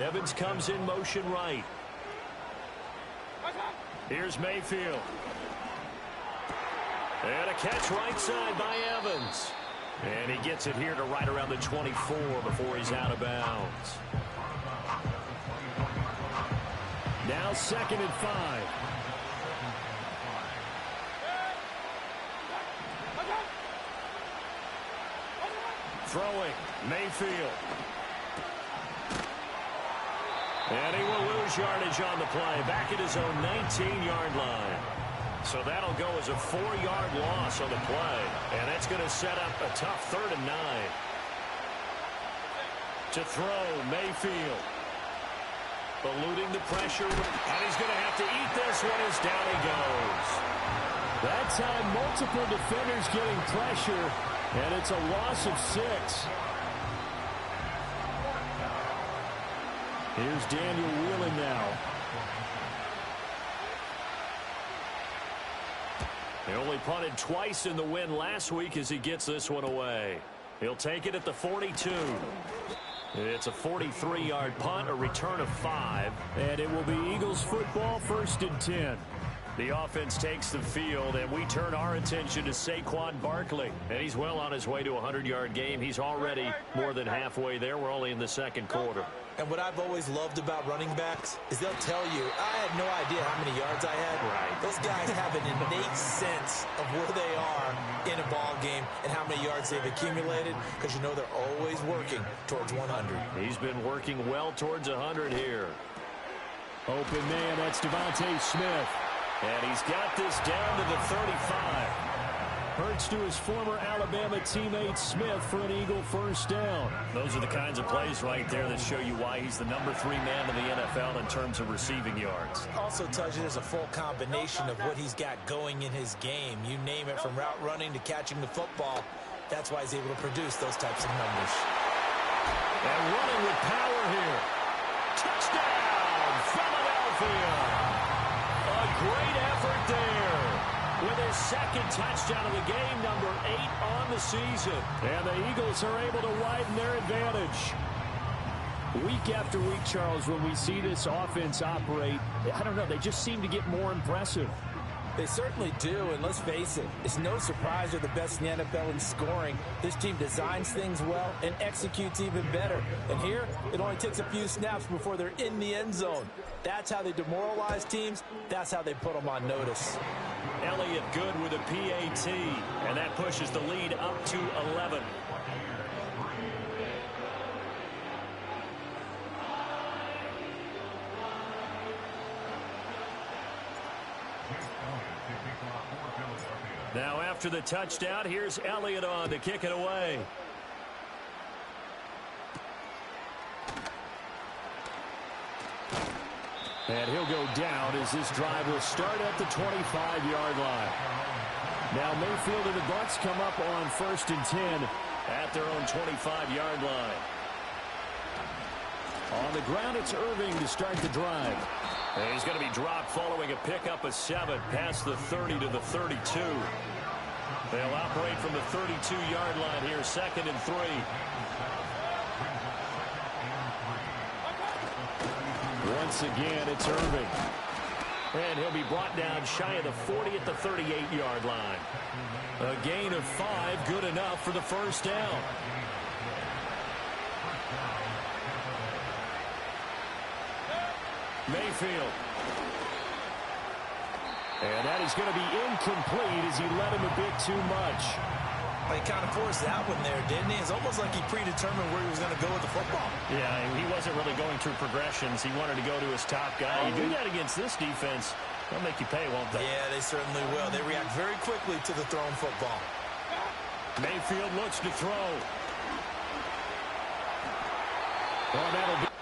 Evans comes in motion right. Here's Mayfield. And a catch right side by Evans. And he gets it here to right around the 24 before he's out of bounds. Now 2nd and 5. Throwing, Mayfield. And he will lose yardage on the play. Back at his own 19-yard line. So that'll go as a 4-yard loss on the play. And that's going to set up a tough 3rd and 9. To throw, Mayfield. Eluding the pressure. And he's going to have to eat this one as down he goes. That time, multiple defenders getting pressure. And it's a loss of 6. Here's Daniel Wheeling now. He only punted twice in the win last week as he gets this one away. He'll take it at the 42. It's a 43-yard punt, a return of 5. And it will be Eagles football, 1st and 10. The offense takes the field, and we turn our attention to Saquon Barkley. And he's well on his way to a 100-yard game. He's already more than halfway there. We're only in the 2nd quarter. And what I've always loved about running backs is they'll tell you, I had no idea how many yards I had. Right. Those guys have an innate sense of where they are in a ball game and how many yards they've accumulated, because you know they're always working towards 100. He's been working well towards 100 here. Open man, that's Devontae Smith. And he's got this down to the 35. Hurts to his former Alabama teammate Smith for an Eagle 1st down. Those are the kinds of plays right there that show you why he's the number 3 man in the NFL in terms of receiving yards. Also tells you there's a full combination of what he's got going in his game. You name it, from route running to catching the football. That's why he's able to produce those types of numbers. And running with power here. Touchdown, Philadelphia. A great effort there with his 2nd touchdown of the game, number 8 on the season. And the Eagles are able to widen their advantage. Week after week, Charles, when we see this offense operate, I don't know, they just seem to get more impressive. They certainly do, and let's face it, it's no surprise they're the best in the NFL in scoring. This team designs things well and executes even better. And here, it only takes a few snaps before they're in the end zone. That's how they demoralize teams. That's how they put them on notice. Elliott good with a PAT, and that pushes the lead up to 11. Now after the touchdown, here's Elliott on to kick it away. And he'll go down as this drive will start at the 25-yard line. Now Mayfield and the Bucs come up on 1st and 10 at their own 25-yard line. On the ground, it's Irving to start the drive. And he's going to be dropped following a pickup of 7 past the 30 to the 32. They'll operate from the 32-yard line here, 2nd and 3. Once again, it's Irving. And he'll be brought down shy of the 40 at the 38-yard line. A gain of 5, good enough for the 1st down. Mayfield. And that is going to be incomplete as he led him a bit too much. He kind of forced that one there, didn't he? It's almost like he predetermined where he was going to go with the football. Yeah, he wasn't really going through progressions. He wanted to go to his top guy. You do that against this defense, they'll make you pay, won't they? Yeah, they certainly will. They react very quickly to the thrown football. Mayfield looks to throw. Well, that'll be...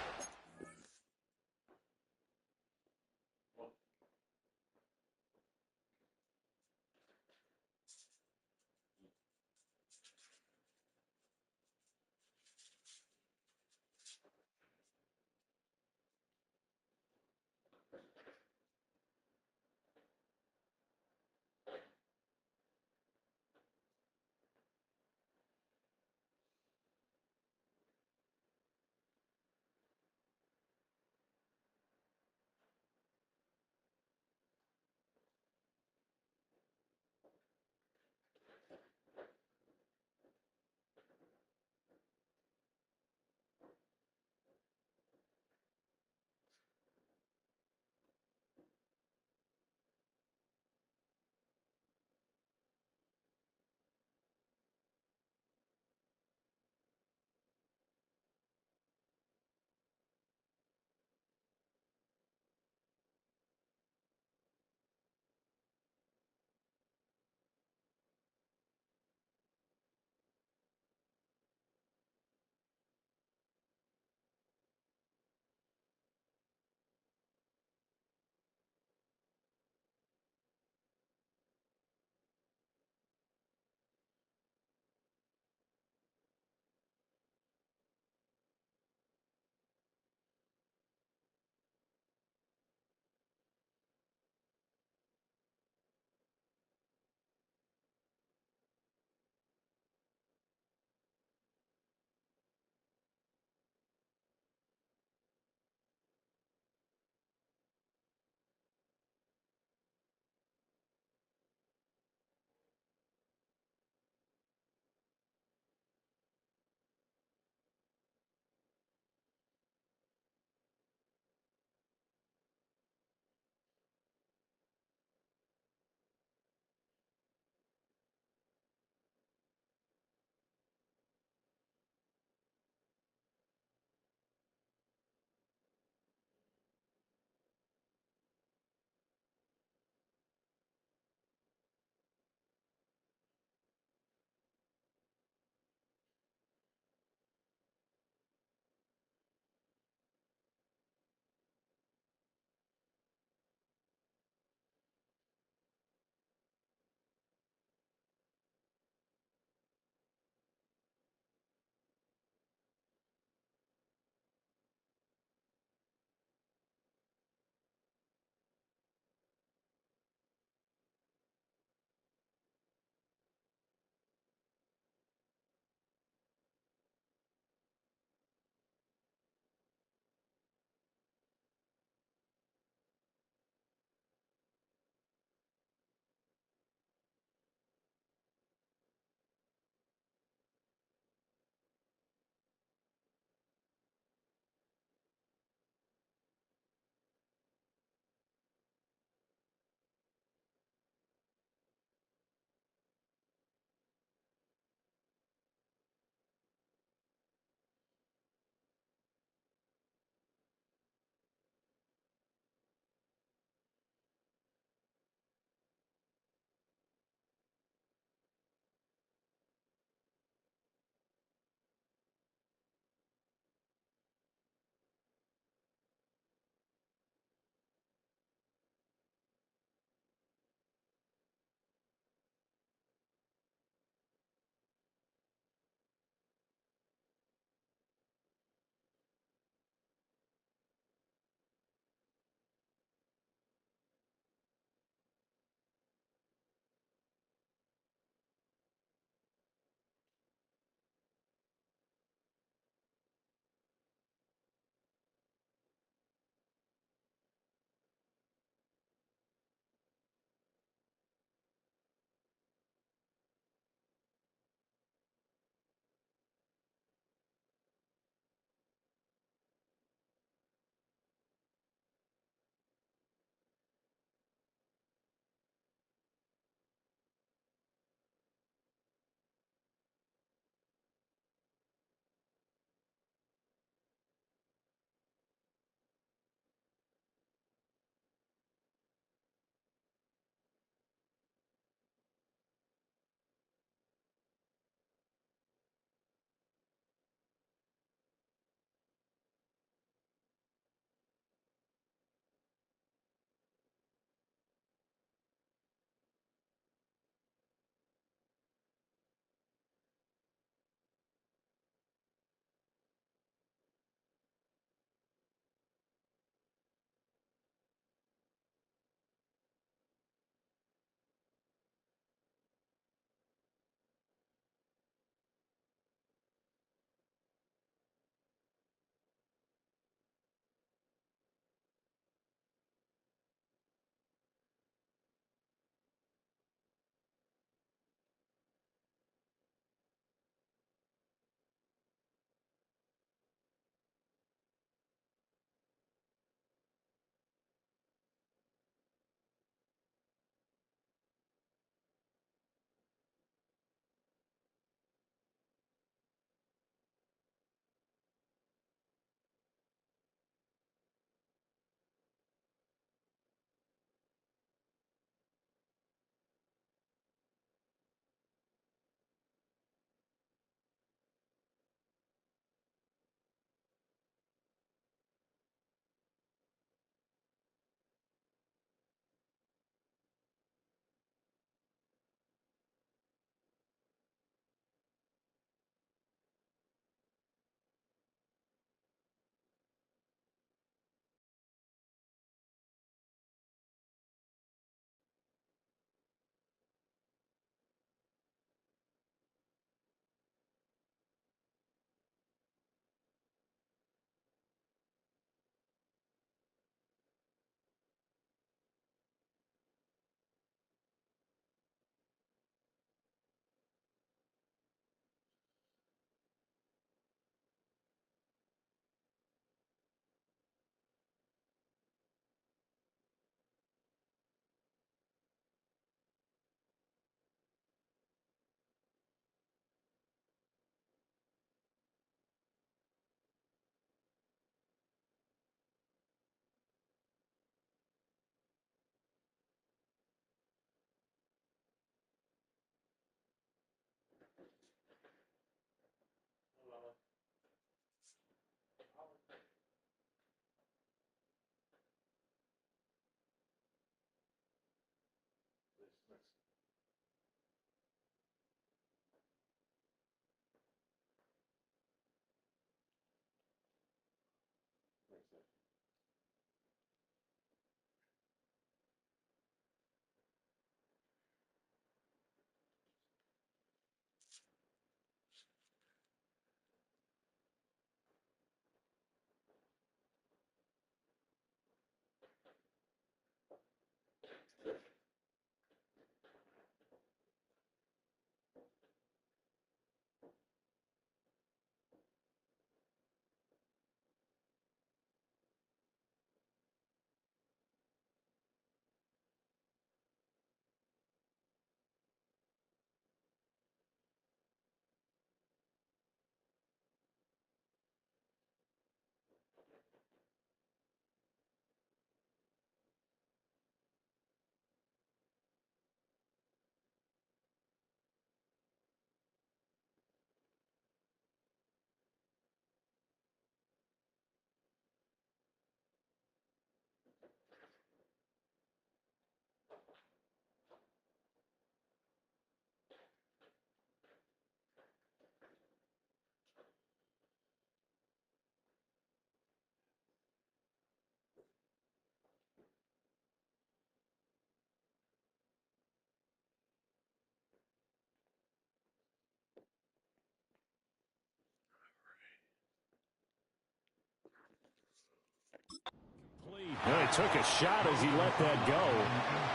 Well, he took a shot as he let that go,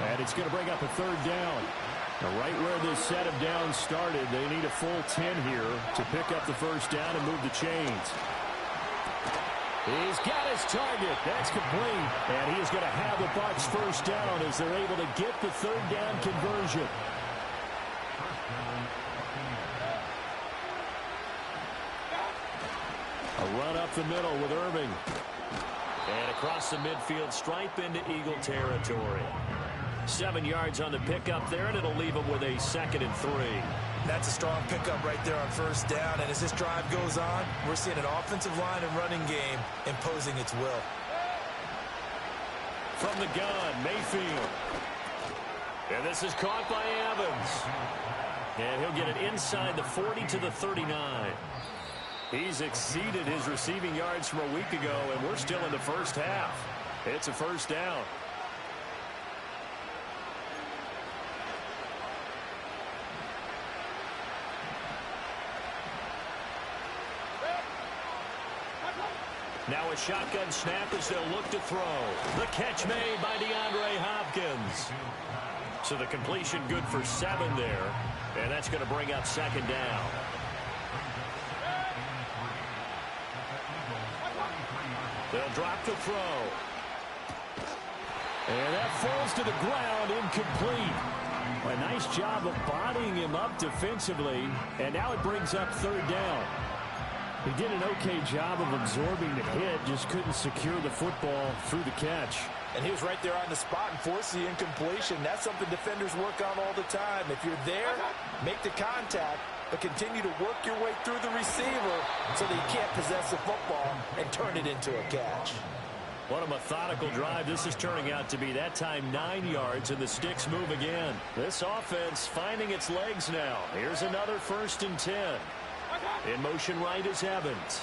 and it's going to bring up a third down. Now, right where this set of downs started, they need a full 10 here to pick up the first down and move the chains. He's got his target. That's complete, and he is going to have the Bucs first down as they're able to get the third down conversion. A run up the middle with Irving. And across the midfield stripe into Eagle territory. 7 yards on the pickup there, and it'll leave them with a 2nd and 3. That's a strong pickup right there on first down. And as this drive goes on, we're seeing an offensive line and running game imposing its will. From the gun, Mayfield. And this is caught by Evans. And he'll get it inside the 40 to the 39. He's exceeded his receiving yards from a week ago, and we're still in the first half. It's a first down. Now a shotgun snap as they'll look to throw. The catch made by DeAndre Hopkins. So the completion good for 7 there, and that's going to bring up 2nd down. They'll drop the throw. And that falls to the ground, incomplete. A nice job of bodying him up defensively, and now it brings up 3rd down. He did an okay job of absorbing the hit, just couldn't secure the football through the catch. And he was right there on the spot and forced the incompletion. That's something defenders work on all the time. If you're there, make the contact, but continue to work your way through the receiver so that you can't possess the football and turn it into a catch. What a methodical drive this is turning out to be. That time 9 yards, and the sticks move again. This offense finding its legs now. Here's another 1st and 10. In motion right is Evans.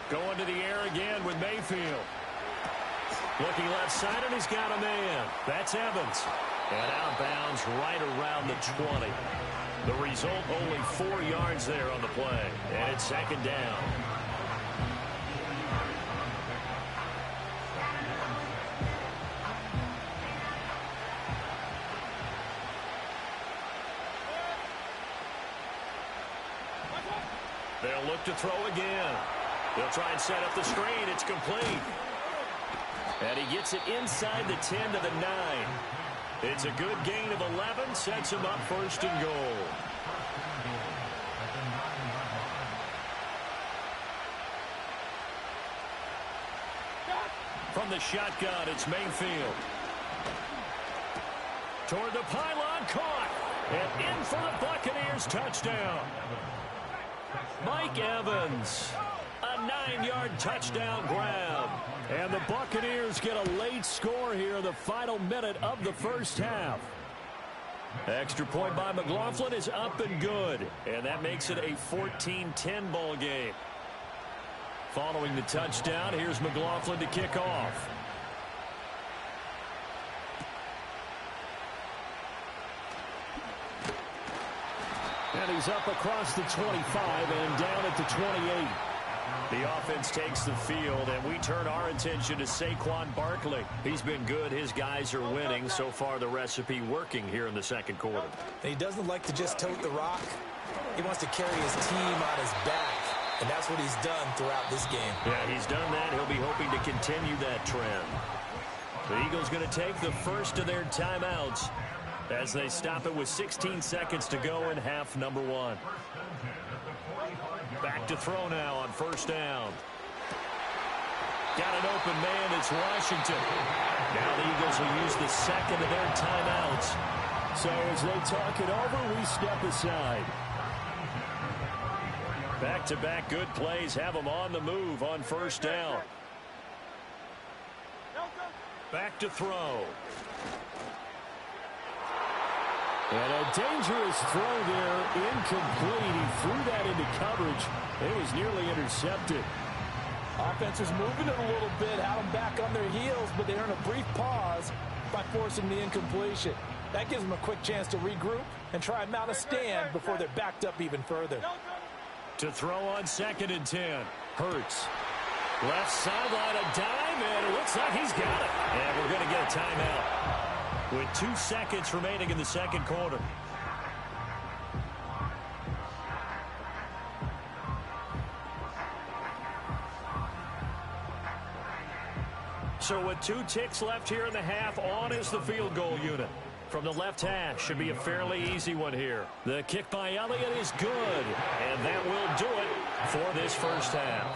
Going to the air again with Mayfield. Looking left side, and he's got a man. That's Evans. And outbounds right around the 20. The result, only 4 yards there on the play. And it's 2nd down. They'll look to throw again. They'll try and set up the screen. It's complete. And he gets it inside the 10 to the 9. It's a good gain of 11. Sets him up 1st and goal. From the shotgun, it's Mayfield. Toward the pylon, caught. And in for the Buccaneers touchdown. Mike Evans. A 9-yard touchdown grab. And the Buccaneers get a late score here in the final minute of the first half. Extra point by McLaughlin is up and good. And that makes it a 14-10 ball game. Following the touchdown, here's McLaughlin to kick off. And he's up across the 25 and down at the 28. The offense takes the field, and we turn our attention to Saquon Barkley. He's been good. His guys are winning. So far, the recipe working here in the second quarter. He doesn't like to just tote the rock. He wants to carry his team on his back, and that's what he's done throughout this game. Yeah, he's done that. He'll be hoping to continue that trend. The Eagles going to take the first of their timeouts as they stop it with 16 seconds to go in half number one. Back to throw now on first down. Got an open man. It's Washington. Now the Eagles will use the second of their timeouts. So as they talk it over, we step aside. Back-to-back good plays have them on the move on first down. Back to throw. And a dangerous throw there, incomplete. He threw that into coverage. It was nearly intercepted. Offense is moving it a little bit, had them back on their heels, but they earn a brief pause by forcing the incompletion. That gives them a quick chance to regroup and try and mount a stand before they're backed up even further. To throw on 2nd and 10. Hurts. Left sideline, a dime, and it looks like he's got it. And we're going to get a timeout with 2 seconds remaining in the second quarter. So with 2 ticks left here in the half, on is the field goal unit. From the left hash, should be a fairly easy one here. The kick by Elliott is good, and that will do it for this first half.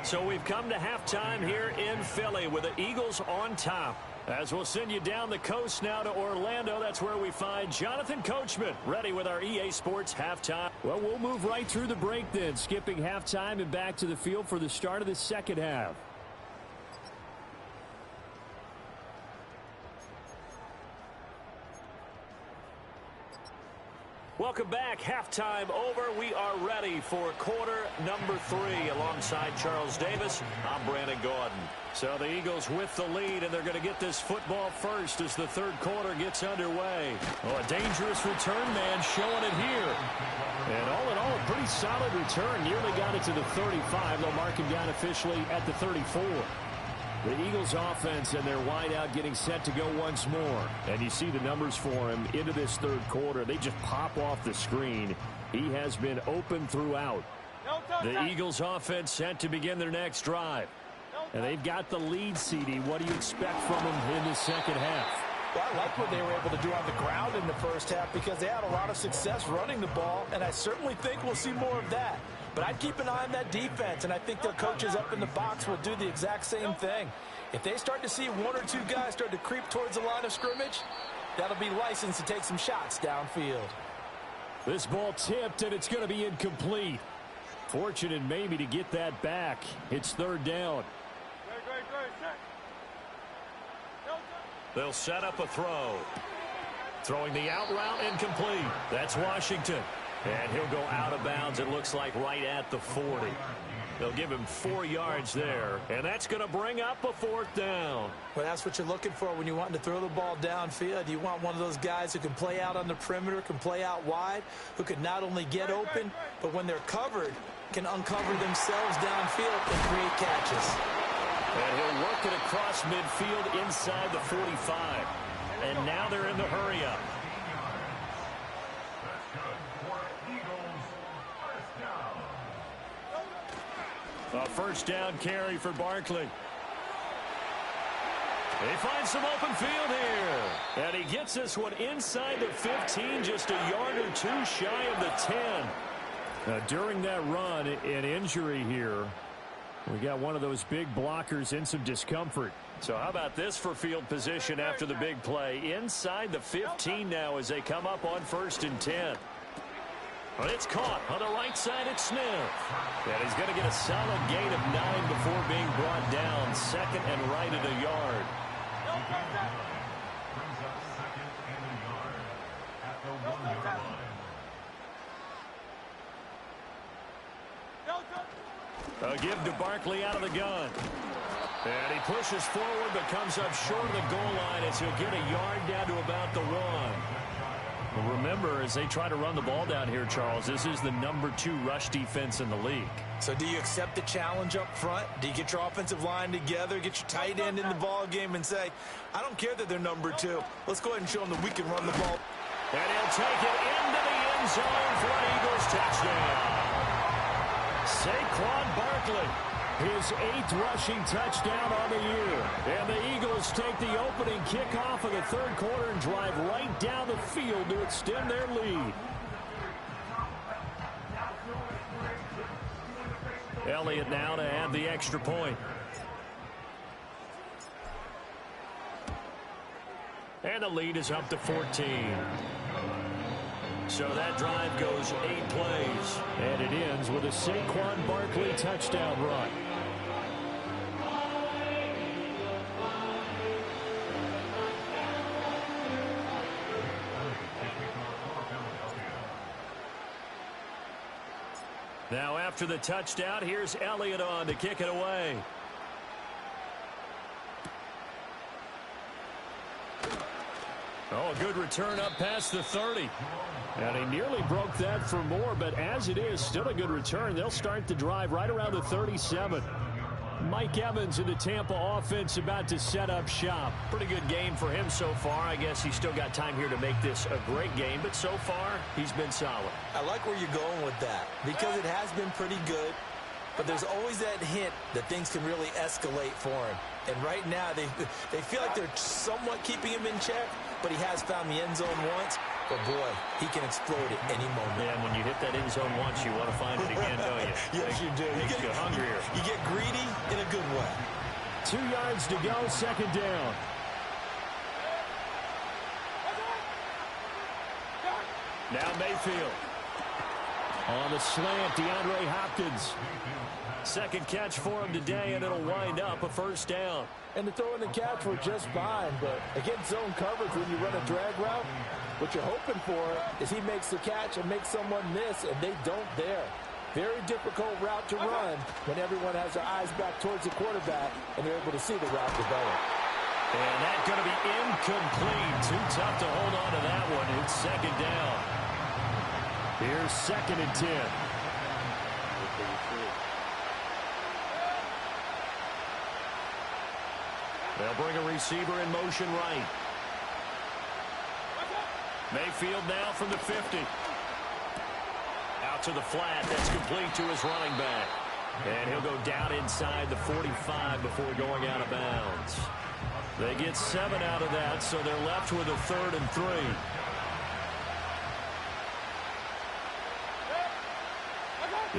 So we've come to halftime here in Philly with the Eagles on top. As we'll send you down the coast now to Orlando, that's where we find Jonathan Coachman ready with our EA Sports halftime. Well, we'll move right through the break then, skipping halftime and back to the field for the start of the second half. Welcome back. Halftime over. We are ready for quarter number 3. Alongside Charles Davis, I'm Brandon Gordon. So the Eagles with the lead, and they're going to get this football first as the third quarter gets underway. Oh, a dangerous return man showing it here. And all in all, a pretty solid return. Nearly got it to the 35. They'll mark him down officially at the 34. The Eagles offense and their wideout getting set to go once more. And you see the numbers for him into this third quarter. They just pop off the screen. He has been open throughout. The Eagles offense set to begin their next drive. And they've got the lead, CD. What do you expect from them in the second half? Well, I like what they were able to do on the ground in the first half because they had a lot of success running the ball, and I certainly think we'll see more of that. But I'd keep an eye on that defense, and I think their coaches up in the box will do the exact same thing. If they start to see 1 or 2 guys start to creep towards the line of scrimmage, that'll be licensed to take some shots downfield. This ball tipped, and it's going to be incomplete. Fortunate maybe to get that back. It's third down. They'll set up a throw. Throwing the out route incomplete. That's Washington. And he'll go out of bounds, it looks like, right at the 40. They'll give him 4 yards there, and that's going to bring up a 4th down. Well, that's what you're looking for when you want to throw the ball downfield. You want one of those guys who can play out on the perimeter, can play out wide, who can not only get open, but when they're covered, can uncover themselves downfield and create catches. And he'll work it across midfield inside the 45. And now they're in the hurry-up. A first down carry for Barkley. They find some open field here. And he gets this one inside the 15, just a yard or 2 shy of the 10. During that run, an injury here. We got one of those big blockers in some discomfort. So how about this for field position after the big play? Inside the 15 now as they come up on 1st and 10. But it's caught on the right side at Smith. And he's going to get a solid gain of 9 before being brought down. 2nd and right at a yard. A give to Barkley out of the gun. And he pushes forward but comes up short of the goal line as he'll get a yard down to about the 1. Well, remember, as they try to run the ball down here, Charles, this is the #2 rush defense in the league. So do you accept the challenge up front? Do you get your offensive line together, get your tight end in the ball game and say, I don't care that they're #2. Let's go ahead and show them that we can run the ball. And he'll take it into the end zone for an Eagles touchdown. Saquon Barkley, his 8th rushing touchdown on the year. And the Eagles take the opening kickoff of the 3rd quarter and drive right down the field to extend their lead. Elliott now to add the extra point. And the lead is up to 14. So that drive goes 8 plays. And it ends with a Saquon Barkley touchdown run. Now after the touchdown, here's Elliott on to kick it away. Oh, a good return up past the 30. And he nearly broke that for more, but as it is, still a good return. They'll start the drive right around the 37. Mike Evans in the Tampa offense about to set up shop. Pretty good game for him so far. I guess he's still got time here to make this a great game, but so far, he's been solid. I like where you're going with that because it has been pretty good, but there's always that hint that things can really escalate for him. And right now, they feel like they're somewhat keeping him in check, but he has found the end zone once. But, boy, he can explode at any moment. Yeah, and when you hit that end zone once, you want to find it again, don't you? Yes, you do. Makes you hungrier. You get greedy in a good way. 2 yards to go, 2nd down. Now Mayfield. On the slant, DeAndre Hopkins. 2nd catch for him today, and it'll wind up a 1st down. And the throw and the catch were just fine, but against zone coverage when you run a drag route, what you're hoping for is he makes the catch and makes someone miss, and they don't there. Very difficult route to run when everyone has their eyes back towards the quarterback and they're able to see the route develop. And that's going to be incomplete. Too tough to hold on to that one. It's 2nd down. Here's 2nd and 10. They'll bring a receiver in motion right. Mayfield now from the 50. Out to the flat. That's complete to his running back. And he'll go down inside the 45 before going out of bounds. They get 7 out of that, so they're left with a 3rd and 3.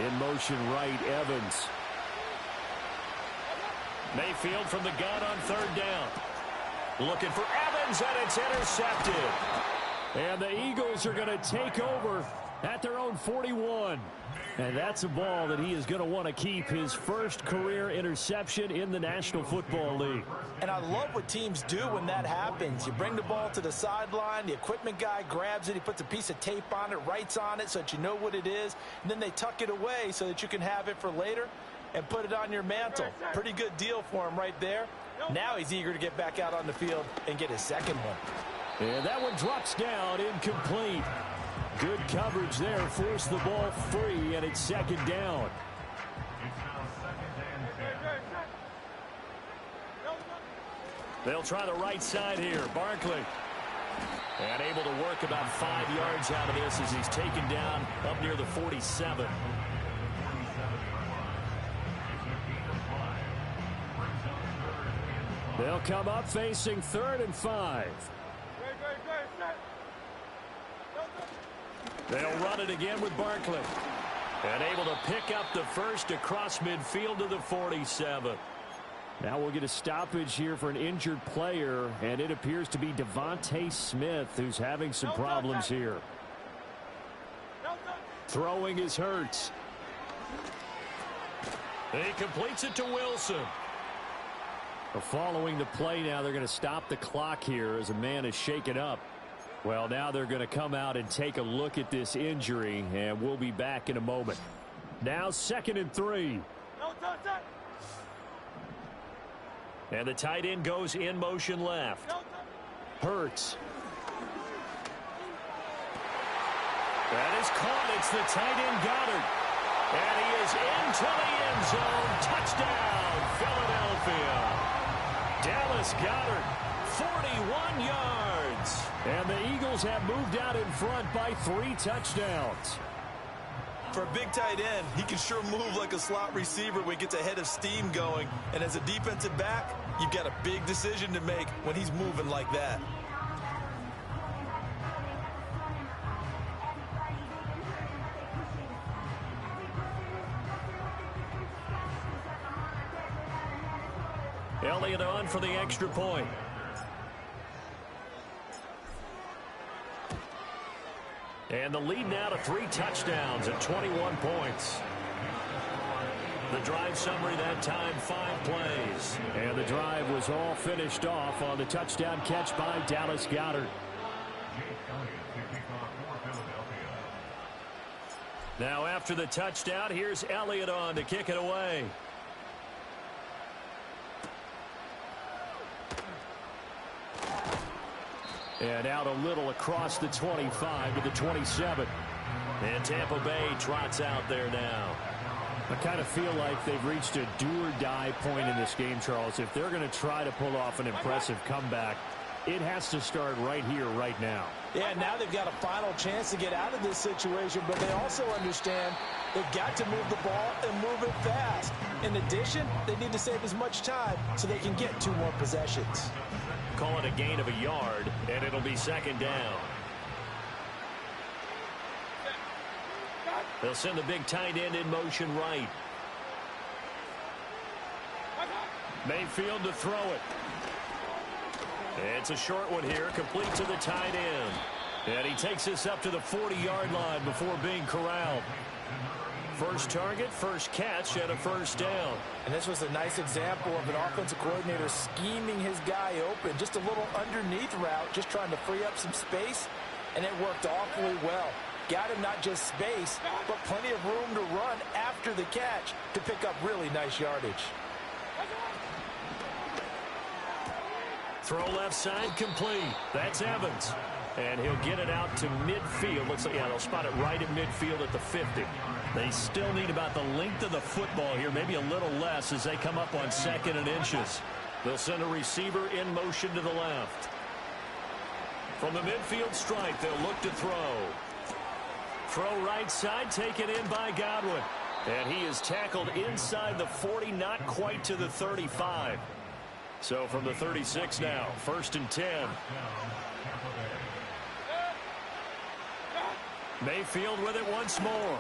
In motion right, Evans. Mayfield from the gun on 3rd down. Looking for Evans, and it's intercepted. And the Eagles are going to take over at their own 41. And that's a ball that he is going to want to keep, his 1st career interception in the National Football League. And I love what teams do when that happens. You bring the ball to the sideline, the equipment guy grabs it, he puts a piece of tape on it, writes on it so that you know what it is, and then they tuck it away so that you can have it for later and put it on your mantle. Pretty good deal for him right there. Now he's eager to get back out on the field and get his 2nd one. And that one drops down, incomplete. Good coverage there, forced the ball free, and it's 2nd down. They'll try the right side here. Barkley. And able to work about 5 yards out of this as he's taken down up near the 47. They'll come up facing 3rd and 5. They'll run it again with Barkley. And able to pick up the 1st across midfield to the 47. Now we'll get a stoppage here for an injured player, and it appears to be Devontae Smith who's having some problems here. Throwing is Hurts. He completes it to Wilson. Following the play now, they're going to stop the clock here as a man is shaken up. Well, now they're going to come out and take a look at this injury, and we'll be back in a moment. Now 2nd and 3. And the tight end goes in motion left. Hurts. That is caught. It's the tight end Goddard. And he is into the end zone. Touchdown, Philadelphia. Dallas Goddard, 41 yards. And the Eagles have moved out in front by 3 touchdowns. For a big tight end, he can sure move like a slot receiver when he gets a head of steam going. And as a defensive back, you've got a big decision to make when he's moving like that. Elliott on for the extra point. And the lead now to 3 touchdowns and 21 points. The drive summary that time, 5 plays. And the drive was all finished off on the touchdown catch by Dallas Goedert. Now after the touchdown, here's Elliott on to kick it away. And out a little across the 25 to the 27. And Tampa Bay trots out there now. I kind of feel like they've reached a do-or-die point in this game, Charles. If they're going to try to pull off an impressive comeback, it has to start right here, right now. Yeah, now they've got a final chance to get out of this situation, but they also understand they've got to move the ball and move it fast. In addition, they need to save as much time so they can get 2 more possessions. Call it a gain of a yard, and it'll be second down. They'll send the big tight end in motion right. Mayfield to throw it. It's a short one here, complete to the tight end. And he takes this up to the 40-yard line before being corralled. First target, first catch, and a first down. And this was a nice example of an offensive coordinator scheming his guy open. Just a little underneath route, just trying to free up some space, and it worked awfully well. Got him not just space, but plenty of room to run after the catch to pick up really nice yardage. Throw left side complete. That's Evans. And he'll get it out to midfield. Looks like, yeah, they'll spot it right at midfield at the 50. They still need about the length of the football here, maybe a little less as they come up on 2nd and inches. They'll send a receiver in motion to the left. From the midfield stripe, they'll look to throw. Throw right side, taken in by Godwin. And he is tackled inside the 40, not quite to the 35. So from the 36 now, 1st and 10. Mayfield with it once more.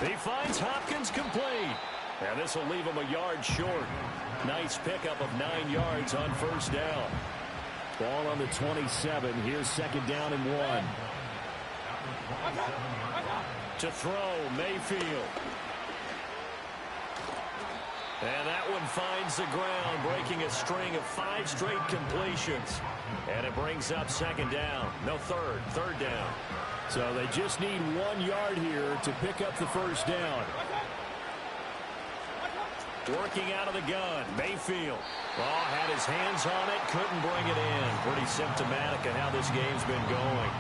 He finds Hopkins complete. And this will leave him a yard short. Nice pickup of 9 yards on first down. Ball on the 27. Here's 2nd down and 1. To throw, Mayfield. And that one finds the ground, breaking a string of 5 straight completions. And it brings up 2nd down. No, third down. So they just need 1 yard here to pick up the first down. Working out of the gun, Mayfield. Oh, had his hands on it, couldn't bring it in. Pretty symptomatic of how this game's been going.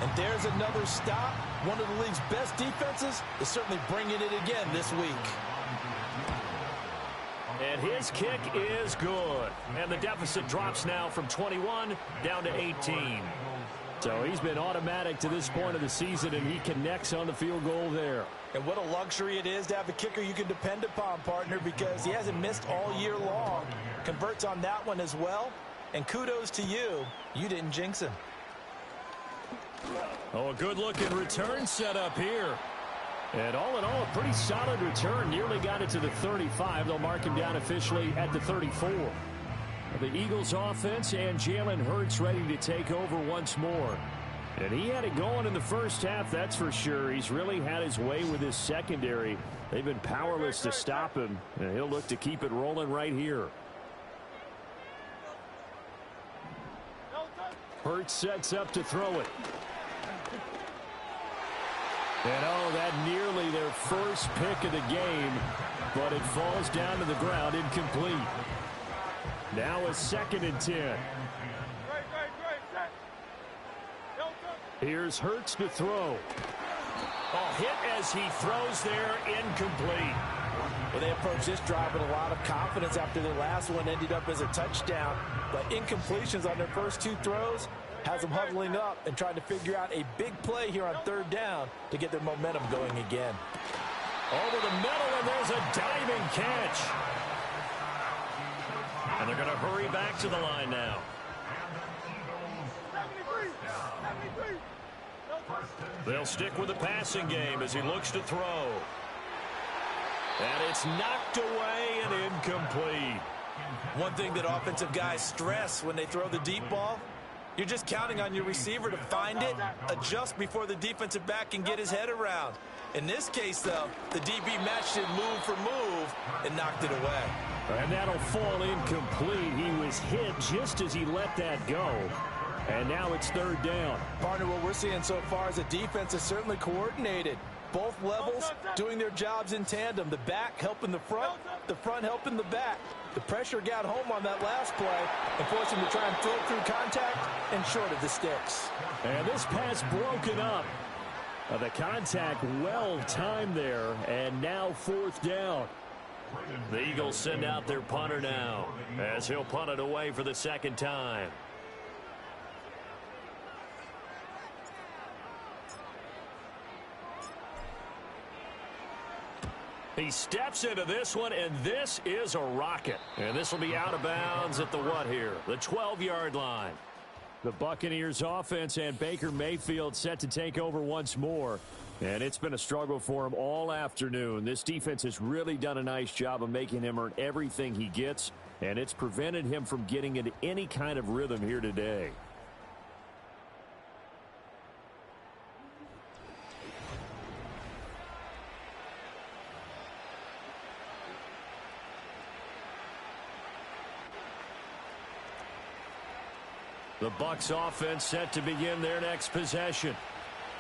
And there's another stop. One of the league's best defenses is certainly bringing it again this week. And his kick is good. And the deficit drops now from 21 down to 18. So he's been automatic to this point of the season, and he connects on the field goal there. And what a luxury it is to have a kicker you can depend upon, partner, because he hasn't missed all year long. Converts on that one as well. And kudos to you. You didn't jinx him. Oh, a good-looking return set up here. And all in all, a pretty solid return. Nearly got it to the 35. They'll mark him down officially at the 34. The Eagles offense and Jalen Hurts ready to take over once more. And he had it going in the first half, that's for sure. He's really had his way with his secondary. They've been powerless to stop him. And he'll look to keep it rolling right here. Hurts sets up to throw it. And oh, that nearly their first pick of the game, but it falls down to the ground incomplete. Now a 2nd and 10. Here's Hurts to throw. Oh, hit as he throws there, incomplete. Well, they approached this drive with a lot of confidence after their last one ended up as a touchdown. But incompletions on their first 2 throws has them huddling up and trying to figure out a big play here on 3rd down to get their momentum going again. Over the middle, and there's a diving catch. And they're going to hurry back to the line now. They'll stick with the passing game as he looks to throw. And it's knocked away and incomplete. One thing that offensive guys stress when they throw the deep ball, you're just counting on your receiver to find it, adjust before the defensive back can get his head around. In this case, though, the DB matched it move for move and knocked it away. And that'll fall incomplete. He was hit just as he let that go. And now it's 3rd down. Partner, what we're seeing so far is the defense is certainly coordinated. Both levels doing their jobs in tandem. The back helping the front helping the back. The pressure got home on that last play and forced him to try and throw through contact and short of the sticks. And this pass broken up. The contact well timed there, and now 4th down. The Eagles send out their punter now as he'll punt it away for the 2nd time. He steps into this one, and this is a rocket. And this will be out of bounds at the what here? The 12-yard line. The Buccaneers offense and Baker Mayfield set to take over once more. And it's been a struggle for him all afternoon. This defense has really done a nice job of making him earn everything he gets, and it's prevented him from getting into any kind of rhythm here today. The Bucs offense set to begin their next possession.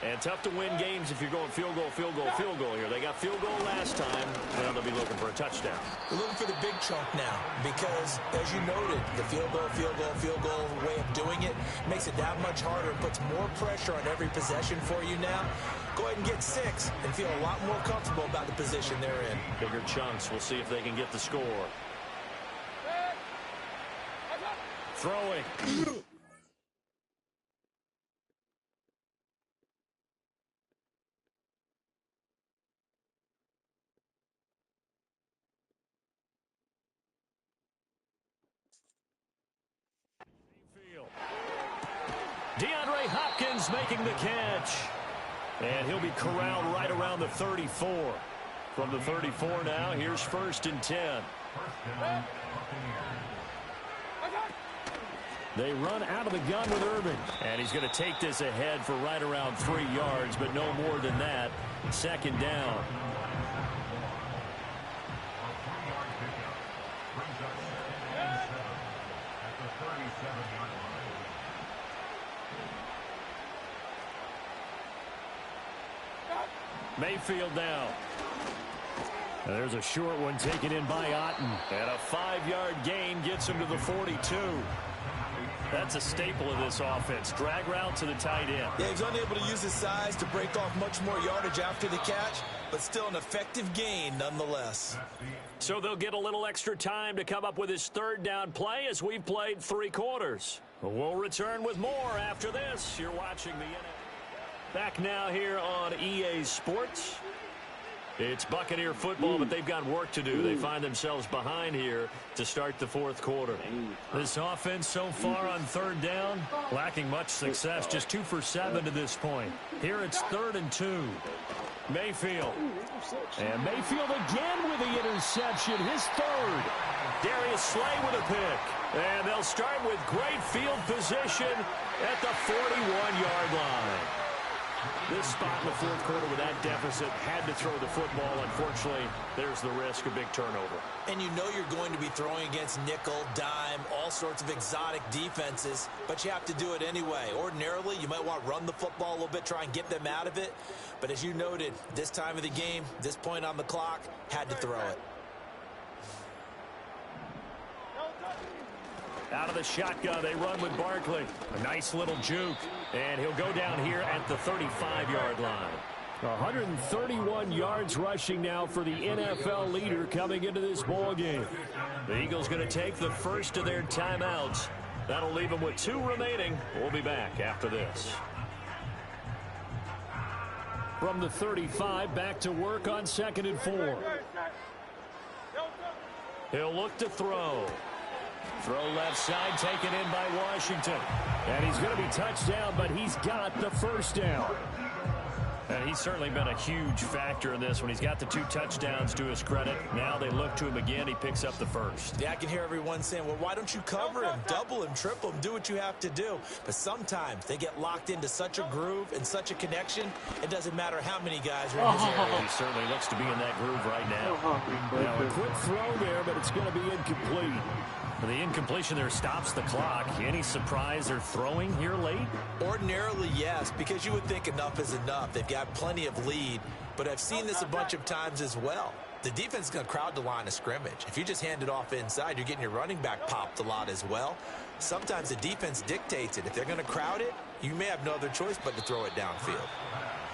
And tough to win games if you're going field goal, field goal, field goal here. They got field goal last time. Now they'll be looking for a touchdown. We're looking for the big chunk now because, as you noted, the field goal way of doing it makes it that much harder and puts more pressure on every possession for you now. Go ahead and get 6 and feel a lot more comfortable about the position they're in. Bigger chunks. We'll see if they can get the score. Throwing. DeAndre Hopkins making the catch. And he'll be corralled right around the 34. From the 34 now, here's 1st and 10. They run out of the gun with Irving. And he's going to take this ahead for right around 3 yards, but no more than that. 2nd down. Mayfield now. And there's a short one taken in by Otten. And a 5-yard gain gets him to the 42. That's a staple of this offense. Drag route to the tight end. Yeah, he's unable to use his size to break off much more yardage after the catch, but still an effective gain nonetheless. So they'll get a little extra time to come up with his 3rd down play as we've played 3 quarters. We'll return with more after this. You're watching the NFL. Back now here on EA Sports. It's Buccaneer football, but they've got work to do. They find themselves behind here to start the 4th quarter. This offense so far on 3rd down, lacking much success, just 2 for 7 to this point. Here it's 3rd and 2. Mayfield. And Mayfield again with the interception, his 3rd. Darius Slay with a pick. And they'll start with great field position at the 41-yard line. This spot in the fourth quarter with that deficit, had to throw the football. Unfortunately, there's the risk of big turnover. And you know you're going to be throwing against nickel, dime, all sorts of exotic defenses, but you have to do it anyway. Ordinarily, you might want to run the football a little bit, try and get them out of it. But as you noted, this time of the game, this point on the clock, had to throw it. Out of the shotgun, they run with Barkley. A nice little juke. And he'll go down here at the 35-yard line. 131 yards rushing now for the NFL leader coming into this ball game. The Eagles going to take the first of their timeouts. That'll leave them with 2 remaining. We'll be back after this. From the 35, back to work on 2nd and 4. He'll look to throw. Throw left side, taken in by Washington. And he's going to be touched down, but he's got the first down. And he's certainly been a huge factor in this when he's got the 2 touchdowns to his credit. Now they look to him again. He picks up the first. Yeah, I can hear everyone saying, well, why don't you cover him, double him, triple him, do what you have to do. But sometimes they get locked into such a groove and such a connection, it doesn't matter how many guys are in his area. He certainly looks to be in that groove right now. Now a quick throw there, but it's going to be incomplete. The incompletion there stops the clock. Any surprise they're throwing here late? Ordinarily, yes, because you would think enough is enough. They've got plenty of lead, but I've seen this a bunch of times as well. The defense is going to crowd the line of scrimmage. If you just hand it off inside, you're getting your running back popped a lot as well. Sometimes the defense dictates it. If they're going to crowd it, you may have no other choice but to throw it downfield.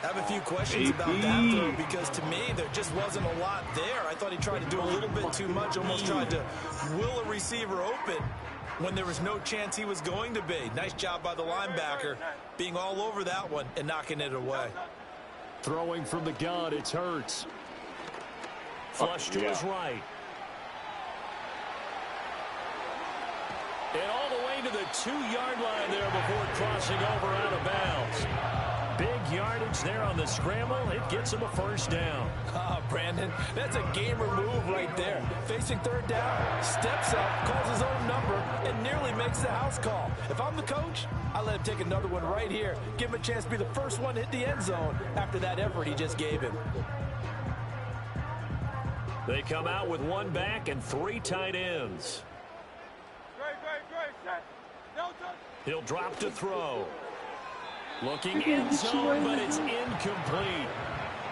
I have a few questions about that throw because to me there just wasn't a lot there. I thought he tried to do a little bit too much, almost tried to will a receiver open when there was no chance he was going to be. Nice job by the linebacker being all over that one and knocking it away. Throwing from the gun, it's Hurts. Flush to his right. And all the way to the 2-yard line there before crossing over out of bounds. Big yardage there on the scramble. It gets him a first down. Brandon, that's a gamer move right there. Facing 3rd down, steps up, calls his own number, and nearly makes the house call. If I'm the coach, I let him take another one right here. Give him a chance to be the first one to hit the end zone after that effort he just gave him. They come out with 1 back and 3 tight ends. He'll drop to throw. Looking end zone, but it's incomplete.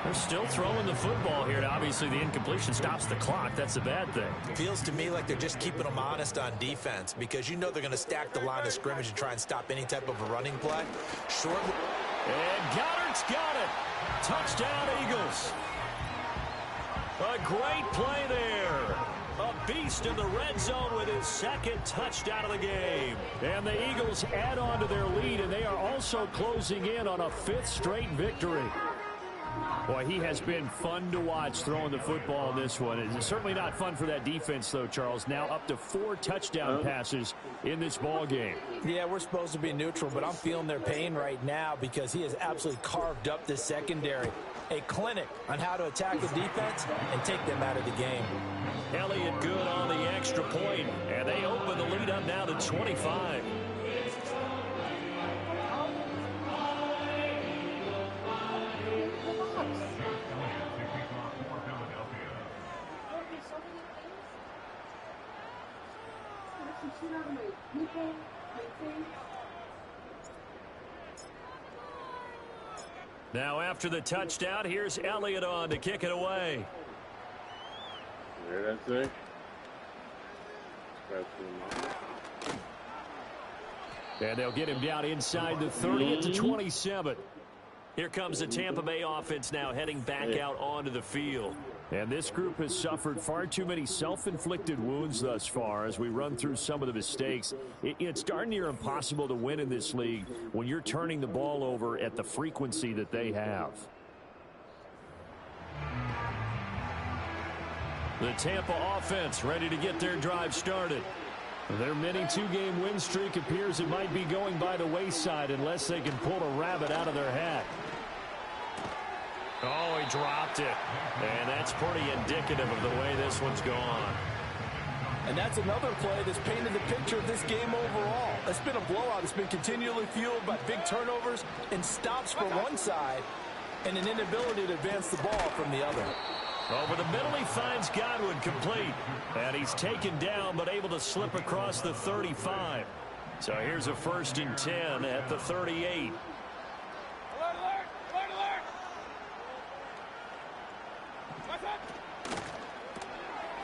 They're still throwing the football here. Obviously, the incompletion stops the clock. That's a bad thing. Feels to me like they're just keeping them honest on defense because you know they're going to stack the line of scrimmage and try and stop any type of a running play. Short. And Goddard's got it. Touchdown, Eagles. A great play there. A beast in the red zone with his 2nd touchdown of the game. And the Eagles add on to their lead, and they are also closing in on a 5th straight victory. Boy, he has been fun to watch throwing the football in this one. It's certainly not fun for that defense, though, Charles. Now up to 4 touchdown passes in this ball game. Yeah, we're supposed to be neutral, but I'm feeling their pain right now because he has absolutely carved up this secondary. A clinic on how to attack the defense and take them out of the game. Elliott good on the extra point, and they open the lead up now to 25. Now after the touchdown, here's Elliott on to kick it away. There, that's it. And they'll get him down inside the 30 at the 27. Here comes the Tampa Bay offense now heading back out onto the field. And this group has suffered far too many self-inflicted wounds thus far as we run through some of the mistakes. It's darn near impossible to win in this league when you're turning the ball over at the frequency that they have. The Tampa offense ready to get their drive started. Their mini 2-game win streak appears it might be going by the wayside unless they can pull a rabbit out of their hat. Oh, he dropped it. And that's pretty indicative of the way this one's gone. And that's another play that's painted the picture of this game overall. It's been a blowout. It's been continually fueled by big turnovers and stops for one side and an inability to advance the ball from the other. Over the middle, he finds Godwin complete. And he's taken down but able to slip across the 35. So here's a 1st and 10 at the 38.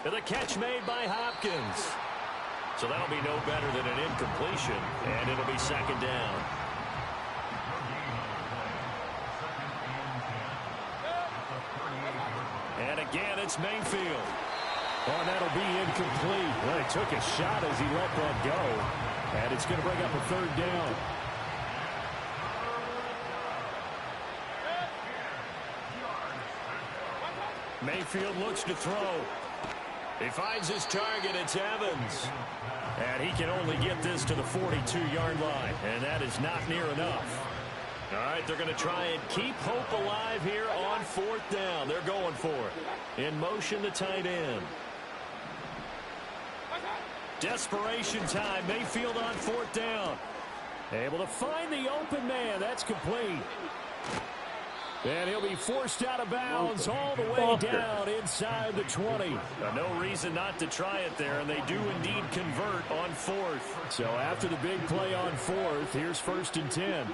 The catch made by Hopkins. So that'll be no better than an incompletion, and it'll be 2nd down. And again, it's Mayfield. Oh, and that'll be incomplete. Well, he took a shot as he let that go, and it's going to bring up a 3rd down. Mayfield looks to throw. He finds his target. It's Evans. And he can only get this to the 42-yard line. And that is not near enough. All right, they're going to try and keep hope alive here on 4th down. They're going for it. In motion, the tight end. Desperation time. Mayfield on 4th down. Able to find the open man. That's complete. And he'll be forced out of bounds all the way down inside the 20. No reason not to try it there, and they do indeed convert on 4th. So after the big play on 4th, here's 1st and 10.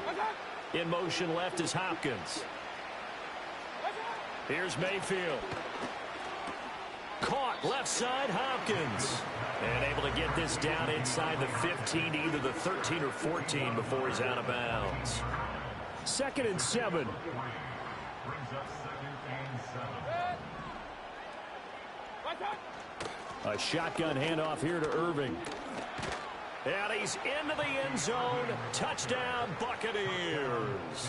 In motion left is Hopkins. Here's Mayfield. Caught left side, Hopkins. And able to get this down inside the 15, either the 13 or 14 before he's out of bounds. 2nd and 7. A shotgun handoff here to Irving. And he's into the end zone. Touchdown, Buccaneers.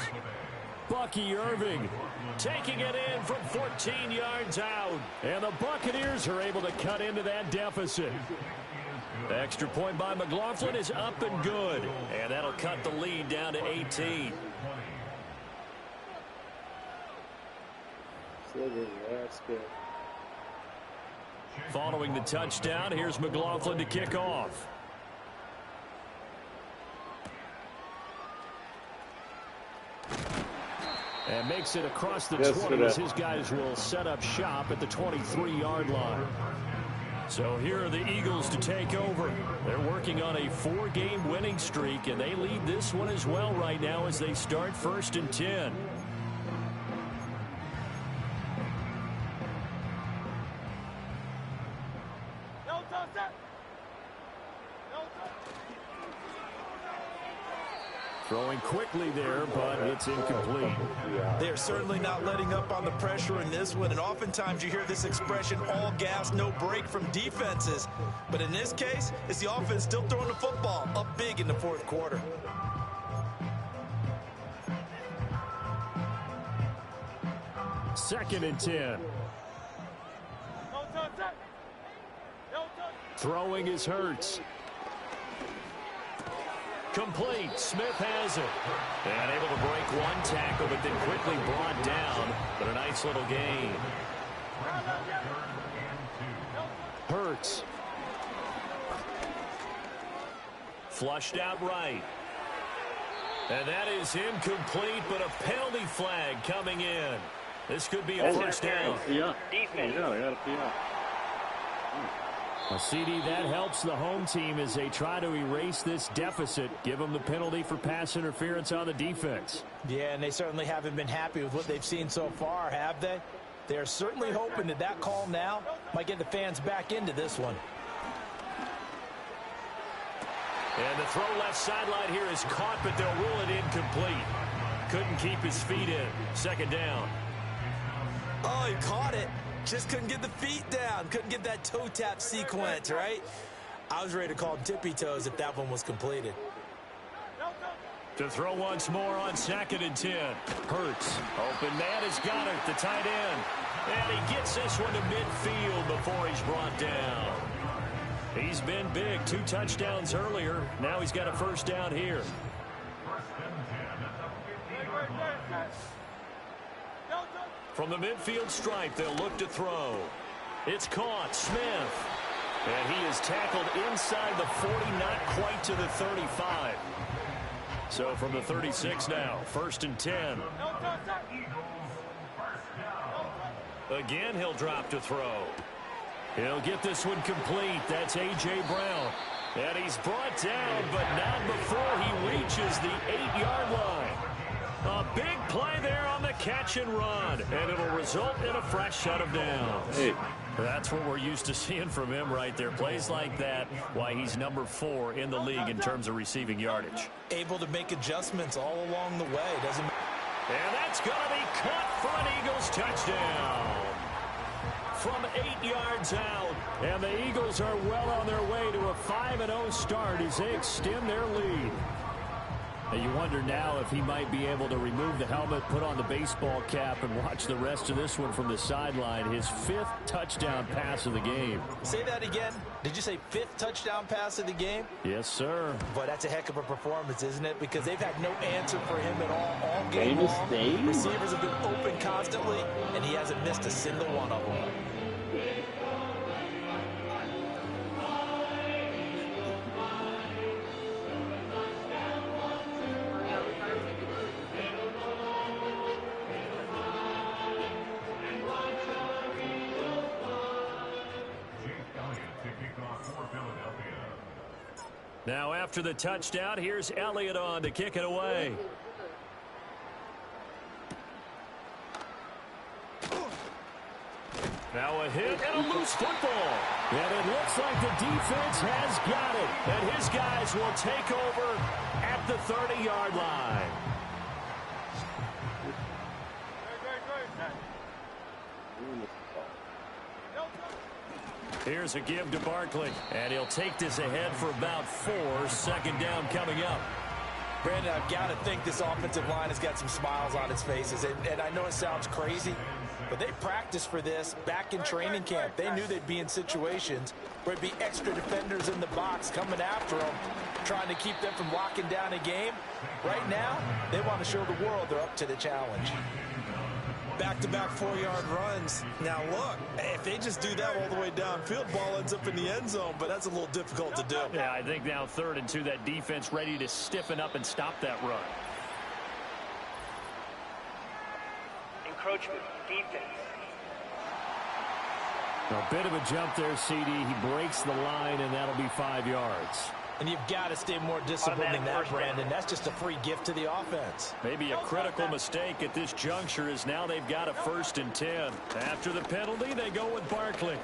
Bucky Irving taking it in from 14 yards out. And the Buccaneers are able to cut into that deficit. The extra point by McLaughlin is up and good. And that'll cut the lead down to 18. That's good. Following the touchdown, here's McLaughlin to kick off. And makes it across the 20 as his guys will set up shop at the 23-yard line. So here are the Eagles to take over. They're working on a 4-game winning streak, and they lead this one as well right now as they start 1st and 10. Throwing quickly there, but it's incomplete. They're certainly not letting up on the pressure in this one, and oftentimes you hear this expression, all gas, no break from defenses. But in this case, it's the offense still throwing the football up big in the 4th quarter. Second and 10. Throwing is Hurts. Complete. Smith has it. And able to break one tackle, but then quickly brought down. But a nice little gain. Hurts. Flushed out right. And that is incomplete, but a penalty flag coming in. This could be a 1st down. Yeah. Defense. Yeah, they got a PI. A CD that helps the home team as they try to erase this deficit. Give them the penalty for pass interference on the defense. Yeah, and they certainly haven't been happy with what they've seen so far, have they? They're certainly hoping that that call now might get the fans back into this one. And the throw left sideline here is caught, but they'll rule it incomplete. Couldn't keep his feet in. 2nd down. Oh, he caught it. Just couldn't get the feet down. Couldn't get that toe tap sequence, right? I was ready to call tippy toes if that one was completed. To throw once more on 2nd and 10. Hurts. Open man has got it. The tight end. And he gets this one to midfield before he's brought down. He's been big. 2 touchdowns earlier. Now he's got a 1st down here. From the midfield stripe, they'll look to throw. It's caught. Smith. And he is tackled inside the 40, not quite to the 35. So from the 36 now, 1st and 10. Again, he'll drop to throw. He'll get this one complete. That's A.J. Brown. And he's brought down, but not before he reaches the 8-yard line. A big play there on the catch and run, and it'll result in a fresh set of downs. Hey. That's what we're used to seeing from him right there. Plays like that, why he's number 4 in the league in terms of receiving yardage. Able to make adjustments all along the way. Doesn't. And that's going to be caught for an Eagles touchdown. From 8 yards out, and the Eagles are well on their way to a 5-0 start as they extend their lead. And you wonder now if he might be able to remove the helmet, put on the baseball cap, and watch the rest of this one from the sideline. His 5th touchdown pass of the game. Say that again. Did you say 5th touchdown pass of the game? Yes, sir. But that's a heck of a performance, isn't it? Because they've had no answer for him at all game long. Receivers have been open constantly, and he hasn't missed a single one of them. Now after the touchdown, here's Elliott on to kick it away. Now a hit and a loose football. And it looks like the defense has got it. And his guys will take over at the 30-yard line. Here's a give to Barkley. And he'll take this ahead for about 4. 2nd down coming up. Brandon, I've got to think this offensive line has got some smiles on its faces. And I know it sounds crazy, but they practiced for this back in training camp. They knew they'd be in situations where it'd be extra defenders in the box coming after them, trying to keep them from locking down a game. Right now, they want to show the world they're up to the challenge. Back-to-back 4-yard runs. Now, look, if they just do that all the way downfield, ball ends up in the end zone, but that's a little difficult to do. Yeah, I think now 3rd and 2, that defense ready to stiffen up and stop that run. Encroachment, defense. A bit of a jump there, CD. He breaks the line, and that'll be 5 yards. And you've got to stay more disciplined than that, Brandon. That's just a free gift to the offense. Maybe a critical mistake at this juncture is now they've got a 1st and 10. After the penalty, they go with Barkley.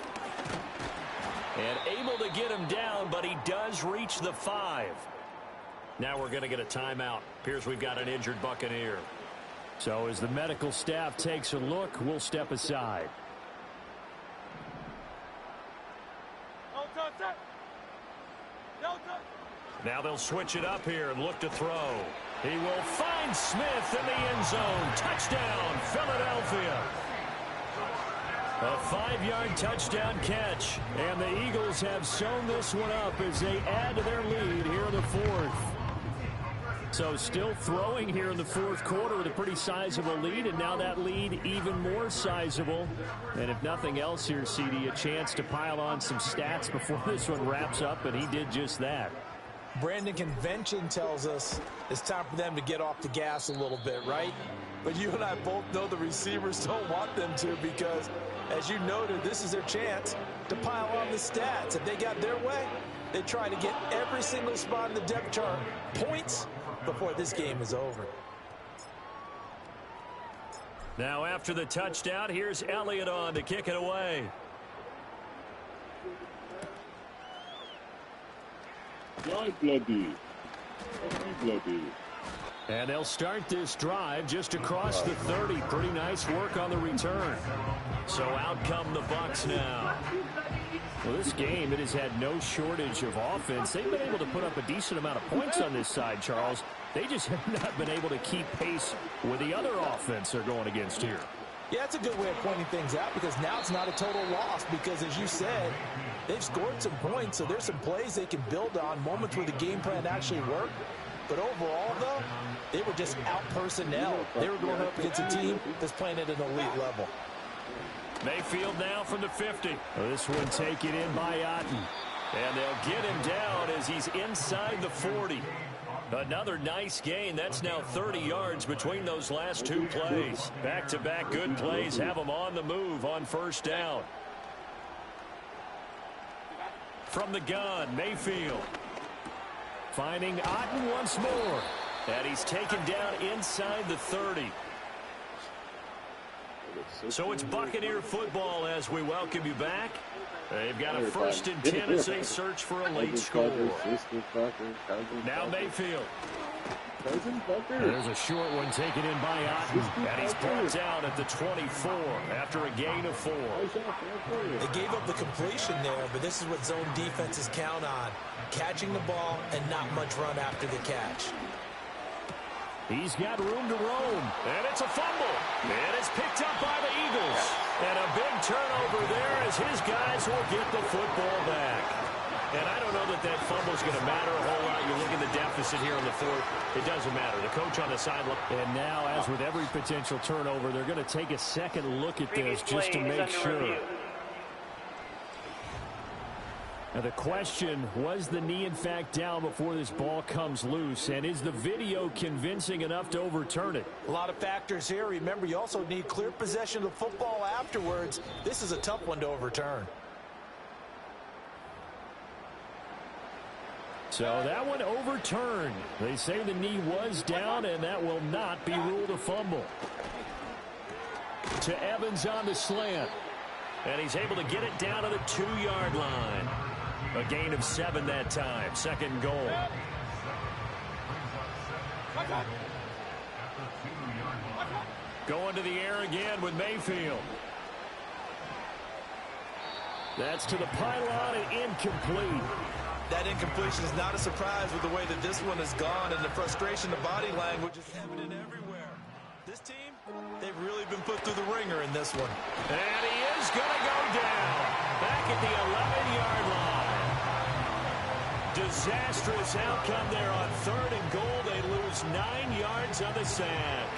And able to get him down, but he does reach the 5. Now we're going to get a timeout. Appears we've got an injured Buccaneer. So as the medical staff takes a look, we'll step aside. Now they'll switch it up here and look to throw. He will find Smith in the end zone. Touchdown, Philadelphia. A 5-yard touchdown catch. And the Eagles have sewn this one up as they add to their lead here in the 4th. So still throwing here in the 4th quarter with a pretty sizable lead, and now that lead even more sizable. And if nothing else here, CD, a chance to pile on some stats before this one wraps up, and he did just that. Brandon, convention tells us it's time for them to get off the gas a little bit, right? But you and I both know the receivers don't want them to because, as you noted, this is their chance to pile on the stats. If they got their way, they try to get every single spot in the depth chart points before this game is over. Now after the touchdown, here's Elliott on to kick it away. Bloody. And they'll start this drive just across the 30. Pretty nice work on the return. So out come the Bucs now. Well, this game, it has had no shortage of offense. They've been able to put up a decent amount of points on this side, Charles. They just have not been able to keep pace with the other offense they're going against here. Yeah, that's a good way of pointing things out because now it's not a total loss because, as you said, they've scored some points, so there's some plays they can build on, moments where the game plan actually worked. But overall, though, they were just out-personnel. They were going up against a team that's playing at an elite level. Mayfield now from the 50. Well, this one taken in by Otten. And they'll get him down as he's inside the 40. Another nice gain. That's now 30 yards between those last two plays. Back-to-back good plays have them on the move on first down. From the gun, Mayfield. Finding Otten once more. And he's taken down inside the 30. So it's Buccaneer football as we welcome you back. They've got a 1st and 10 as they search for a late score. Now Mayfield. There's a short one taken in by Otten. And he's brought down at the 24 after a gain of 4. They gave up the completion there, but this is what zone defenses count on. Catching the ball and not much run after the catch. He's got room to roam. And it's a fumble. And it's picked up by the Eagles. And a big turnover there as his guys will get the football back. And I don't know that that fumble's going to matter a whole lot. You look at the deficit here in the 4th. It doesn't matter. The coach on the sideline. And now, as with every potential turnover, they're going to take a second look at this just to make sure. Now the question, was the knee in fact down before this ball comes loose? And is the video convincing enough to overturn it? A lot of factors here. Remember, you also need clear possession of the football afterwards. This is a tough one to overturn. So that one overturned. They say the knee was down, and that will not be ruled a fumble. To Evans on the slant. And he's able to get it down to the 2-yard line. A gain of 7 that time. 2nd goal. Going to the air again with Mayfield. That's to the pylon and incomplete. That incompletion is not a surprise with the way that this one has gone, and the frustration, the body language is evident everywhere. This team, they've really been put through the ringer in this one. And he is going to go down. Back at the 11-yard line. Disastrous outcome there on 3rd and goal. They lose 9 yards on the sack.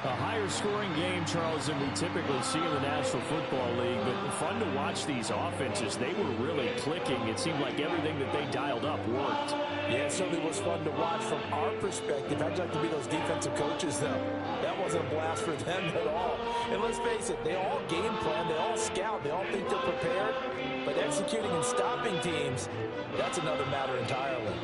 A higher scoring game, Charles, than we typically see in the National Football League, but fun to watch these offenses. They were really clicking. It seemed like everything that they dialed up worked. Yeah, it certainly was fun to watch from our perspective. I'd like to be those defensive coaches, though. That wasn't a blast for them at all. And let's face it, they all game plan, they all scout, they all think they're prepared. But executing and stopping teams, that's another matter entirely.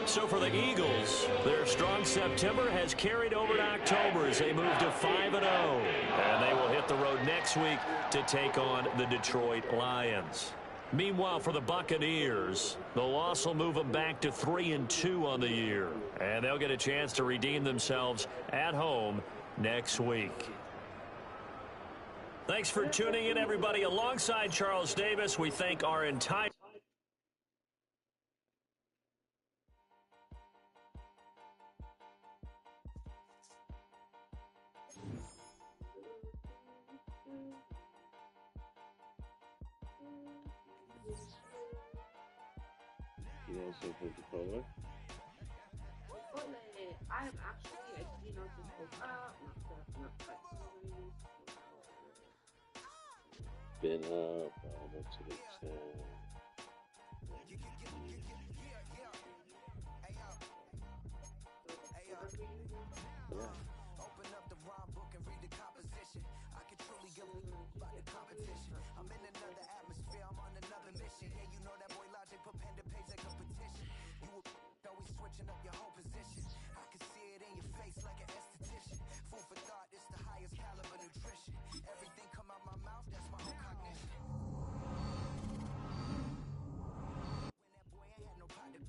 So for the Eagles, their strong September has carried over to October as they move to 5-0. And they will hit the road next week to take on the Detroit Lions. Meanwhile, for the Buccaneers, the loss will move them back to 3-2 on the year. And they'll get a chance to redeem themselves at home next week. Thanks for tuning in, everybody. Alongside Charles Davis, we thank our entire... You know, so for the color. I am actually, just woke up, Been up, almost to the 10. Open up the rhyme book and read the composition. I can truly give a about the competition. I'm in another atmosphere, I'm on another mission. Yeah, you know that boy Logic put pen to page like a petition. You always switching up your whole position. I can see it in your face like an esthetician. Food for thought, it's the highest caliber nutrition. Everything come out my mouth, that's my own cognition. When that boy ain't had no pot to,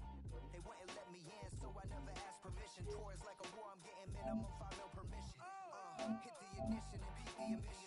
they wouldn't let me in, so I never asked permission. Tours like a war, I'm getting minimum 5 mil permission. Hit the ignition and beat the emission.